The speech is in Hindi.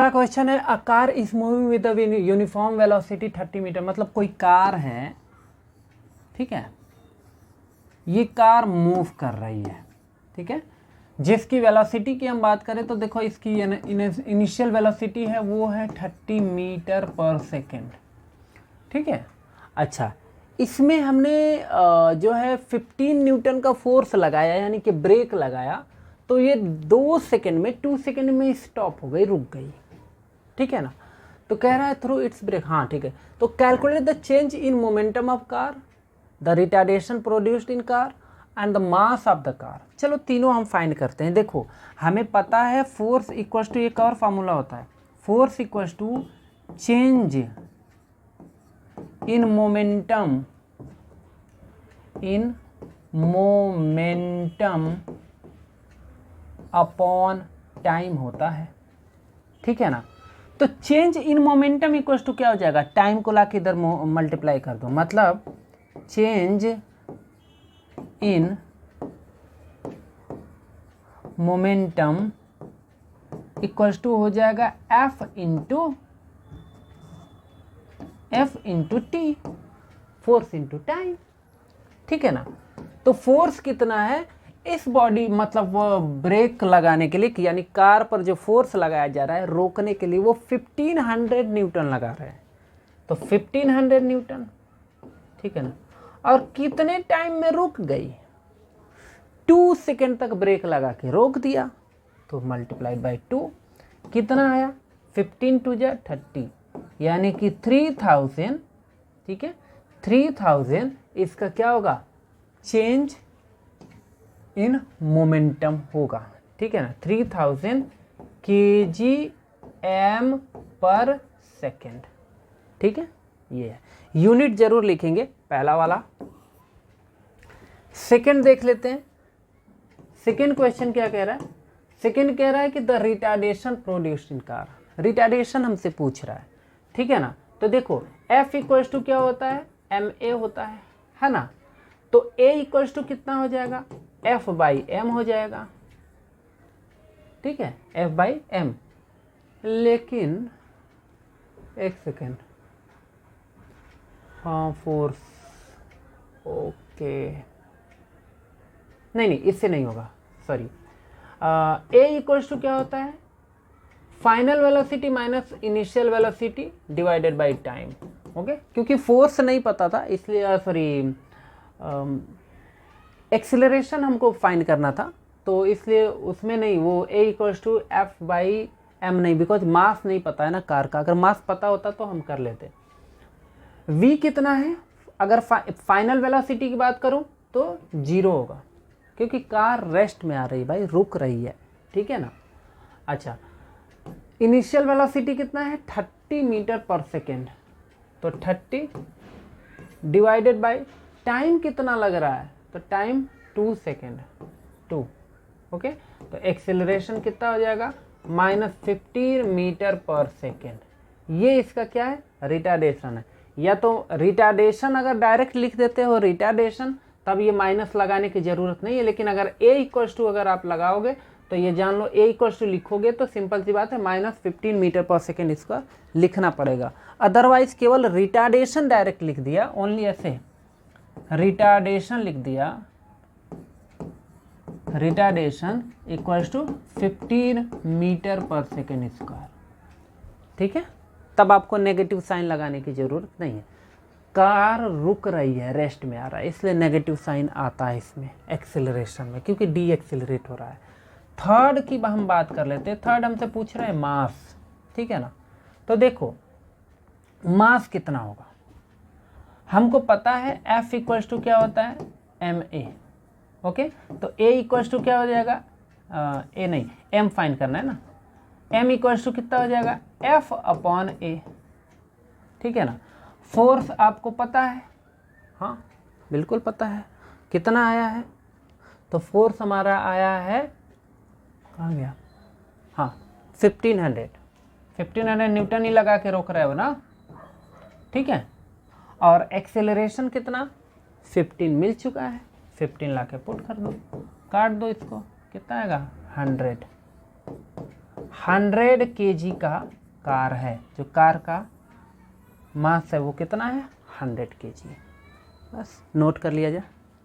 अगला क्वेश्चन है, a car is moving with uniform velocity 30 metre. मतलब कोई कार है, ठीक है, ये कार मूव कर रही है, ठीक है, जिसकी वेलोसिटी की हम बात करें तो देखो इसकी इनिशियल वेलोसिटी है वो है 30 मीटर पर सेकेंड, ठीक है। अच्छा, इसमें हमने जो है 15 न्यूटन का फोर्स लगाया, यानी कि ब्रेक लगाया, तो ये 2 सेकेंड में स्टॉप हो गई, रुक गई, ठीक है ना। तो कह रहा है थ्रू इट्स ब्रेक, हाँ ठीक है। तो calculate the change in momentum of car, the retardation produced in car and the mass of the car. चलो तीनों हम फाइंड करते हैं। देखो हमें पता है फोर्स इक्वल्स टू, एक और फार्मूला होता है, force equals to change in momentum upon time होता है, ठीक है ना। तो change in momentum equals to क्या हो जाएगा, टाइम को लाके इधर मल्टीप्लाई कर दो, मतलब change in momentum equals to हो जाएगा F into T, force into time, ठीक है ना। तो फोर्स कितना है इस बॉडी, मतलब वो ब्रेक लगाने के लिए, यानी कार पर जो फोर्स लगाया जा रहा है रोकने के लिए, वो 1500 न्यूटन लगा रहे हैं। तो 1500 न्यूटन, ठीक है ना। और कितने टाइम में रुक गई, 2 सेकेंड तक ब्रेक लगा के रोक दिया, तो मल्टीप्लाइड बाई 2 कितना आया, 15 टू जा 30, यानी कि 3000, ठीक है, 3000 इसका क्या होगा, चेंज इन मोमेंटम होगा, ठीक है ना। 3000 kgm पर सेकेंड, ठीक है, ये है। यूनिट जरूर लिखेंगे पहला वाला। सेकेंड देख लेते हैं। सेकेंड क्वेश्चन क्या कह रहा है, सेकेंड कह रहा है कि the retardation produced in car, retardation हमसे पूछ रहा है, ठीक है ना। तो देखो F इक्वल्स टू क्या होता है, ma होता है ना। तो A इक्वल्स टू कितना हो जाएगा, F बाई एम हो जाएगा, ठीक है, F बाई एम। लेकिन एक सेकेंड, हाँ फोर्स, ओके, नहीं इससे नहीं होगा, सॉरी। A इक्वल्स टू क्या होता है, final velocity minus initial velocity divided by time, okay. क्योंकि फोर्स नहीं पता था इसलिए, सॉरी, एक्सीलरेशन हमको फाइंड करना था, तो इसलिए उसमें नहीं, वो A equals to F by M नहीं, बिकॉज मास नहीं पता है ना कार का। अगर मास पता होता तो हम कर लेते। V कितना है, अगर फाइनल वेलोसिटी की बात करूं तो 0 होगा, क्योंकि कार रेस्ट में आ रही, भाई रुक रही है, ठीक है ना। अच्छा, इनिशियल वेलोसिटी कितना है, 30 मीटर पर सेकेंड, तो 30 डिवाइडेड बाय टाइम कितना लग रहा है, तो टाइम 2 सेकेंड, 2, ओके। तो एक्सेलरेशन कितना हो जाएगा, -15 मीटर पर सेकेंड। ये इसका क्या है, रिटार्डेशन है। या तो रिटार्डेशन अगर डायरेक्ट लिख देते हो रिटार्डेशन, तब ये माइनस लगाने की जरूरत नहीं है। लेकिन अगर A इक्वल्स टू अगर आप लगाओगे तो ये जान लो, A इक्वल्स टू लिखोगे तो सिंपल सी बात है -15 मीटर पर सेकेंड इसका लिखना पड़ेगा। अदरवाइज केवल रिटार्डेशन डायरेक्ट लिख दिया, ओनली ऐसे रिटार्डेशन लिख दिया, रिटार्डेशन इक्वल्स टू 15 मीटर पर सेकेंड स्क्वायर, ठीक है। तब आपको नेगेटिव साइन लगाने की जरूरत नहीं है। कार रुक रही है, रेस्ट में आ रहा है, इसलिए नेगेटिव साइन आता है इसमें एक्सेलरेशन में, क्योंकि डी एक्सेलरेट हो रहा है। थर्ड की हम बात कर लेते हैं। थर्ड हमसे पूछ रहा है मास, ठीक है ना। तो देखो मास कितना होगा, हमको पता है F इक्वल्स टू क्या होता है, ma, ओके। तो A इक्वल्स टू क्या हो जाएगा, A नहीं, M फाइंड करना है ना। M इक्वल्स टू कितना हो जाएगा, F अपॉन A, ठीक है ना। फोर्स आपको पता है, हाँ बिल्कुल पता है, कितना आया है, तो फोर्स हमारा आया है, कहाँ गया, हाँ 1500 न्यूटन ही लगा के रोक रहे हो ना, ठीक है। और एक्सेलरेशन कितना, 15 मिल चुका है, 15 ला के पुट कर दो, काट दो इसको, कितना आएगा 100, 100 kg का कार है, जो कार का मास है वो कितना है 100 kg। बस नोट कर लिया जाए।